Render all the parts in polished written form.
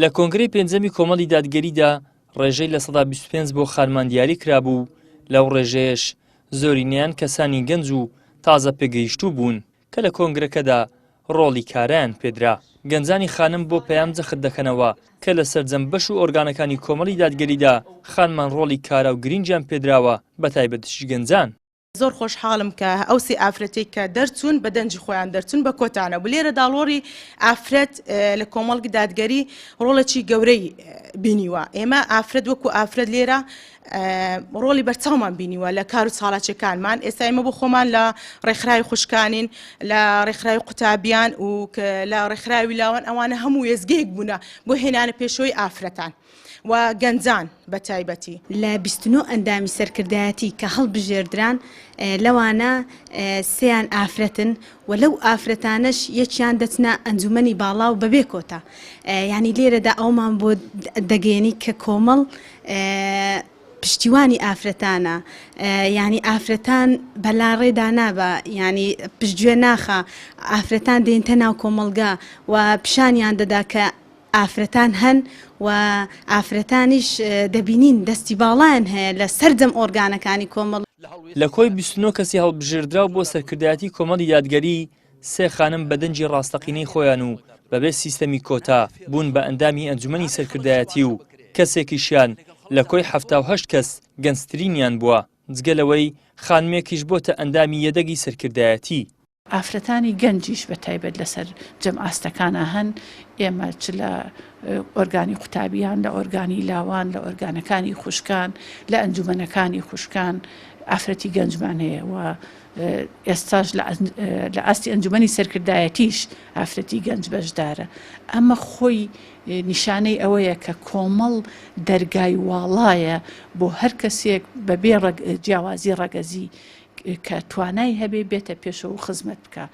لە کۆنگرەی پێنجەمی کۆمەڵی دادگەریدا ڕێژەی لە 125 بۆ خانماندیاری کرابوو. لەو ڕێژەیەش زۆرینەیان کەسانی گەنج و تازە پێگەیشتوو بوون کە لە کۆنگرەکەدا ڕۆڵی کارایان پێدرا. گەنجانی خانم بۆ پەیام جەخت دەکەنەوە کە لە سەرجەم بەش و ئۆرگانەکانی کۆمەڵی دادگەریدا خانمان ڕۆڵی کارا و گرنگیان پێدراوە بەتایبەتیش گەنجان. زۆر خۆشحاڵم کە ئەو سێ ئافرەتێک کە دەرچوون بە دەنجی خۆیان دەرچوون بە کۆتانە بوو. لێرە داڵۆری ئافرەت لە کۆمەڵگی دادگەری ڕۆڵێکی گەورەی بینیوە. ئێمە ئافرەت وەکو ئافرەت لێرە ڕۆڵی بەرچاومان بینیوە لە کار و چاڵاکیەکانمان. ئێستا ئێمە بۆ خۆمان لە ڕێکخراوی خوشکانین، لە ڕێکخراوی قوتابیان و لە ڕێکخراوی لاوان، ئەوانە هەموو وێزگەیەک بوونە بۆ هێنانە پێشەوەی ئافرەتان و گەنجان بە تایبەتی. لە 29 ئەندامی سەرکردایەتی کە هەڵبژێردران لەوانە سێیان ئافرەتن و لەو ئافرەتانەش یەکیان دەچنە ئەنجومەنی باڵا و بەبێ کۆتا. یعنی لێرەدا ئەومان بۆ دەگەێنی کە کۆمەڵ پشتیوانی ئافرەتانە، یعنی ئافرەتان بەلاڕێدا نابە، یعنی پشتگوێ ناخە، ئافرەتان دێنتە ناو کۆمەڵگا و پیشانیان دەدا کە ئافرەتان هەن و ئافرەتانیش دەبینین دەستی باڵایان هەیە لە سەرجەم ئۆرگانەکانی کۆمەڵ. لە کۆی 29 کەسی هەڵبژێردراو بۆ سەرکردایەتی کۆمەڵی دادگەری سێ خانم بە دەنجی ڕاستەقینەی خۆیان و بەبێ سیستەمی کۆتا بوون بە ئەندامی ئەنجومەنی سەرکردایەتی و کەسێکیشیان لە کۆی 78 کەس گەنجترینیان بووە. جگەلەوەی خانمێکیش بۆتە ئەندامی یەدەگی سەرکردایەتی. ئافرەتانی گەنجیش بە تایبەت لەسەر جەم ئاستەکانە هەن. ئێمە چ لە ئۆرگانی قوتابیان، لە ئۆرگانی لاوان، لە ئۆرگانەکانی خوشکان، لە ئەنجومەنەکانی خوشکان ئافرەتی گەنجمان هەیە و ئێستاش لە ئاستی ئەنجومەنی سەرکردایەتیش ئافرەتی گەنج بەشدارە. ئەمە خۆی نیشانەی ئەوەیە کە کۆمەڵ دەرگای واڵایە بۆ هەر کەسێک بەبێ جیاوازی ڕەگەزی کە توانای هەبێ بێتە پێشەوە خزمەت بکە.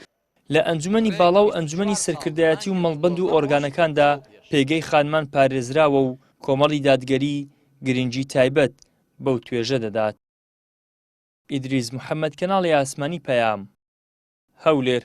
لە ئەنجومەنی باڵا و ئەنجومەنی سەرکردایەتی و مەڵبەند و ئۆرگانەکاندا پێگەی خانمان پارێزراوە و کۆمەڵی دادگەری گرنگی تایبەت بەو توێژە دەدات. ئیدریس محەممەد، کەناڵی ئاسمانی پەیام، هەولێر.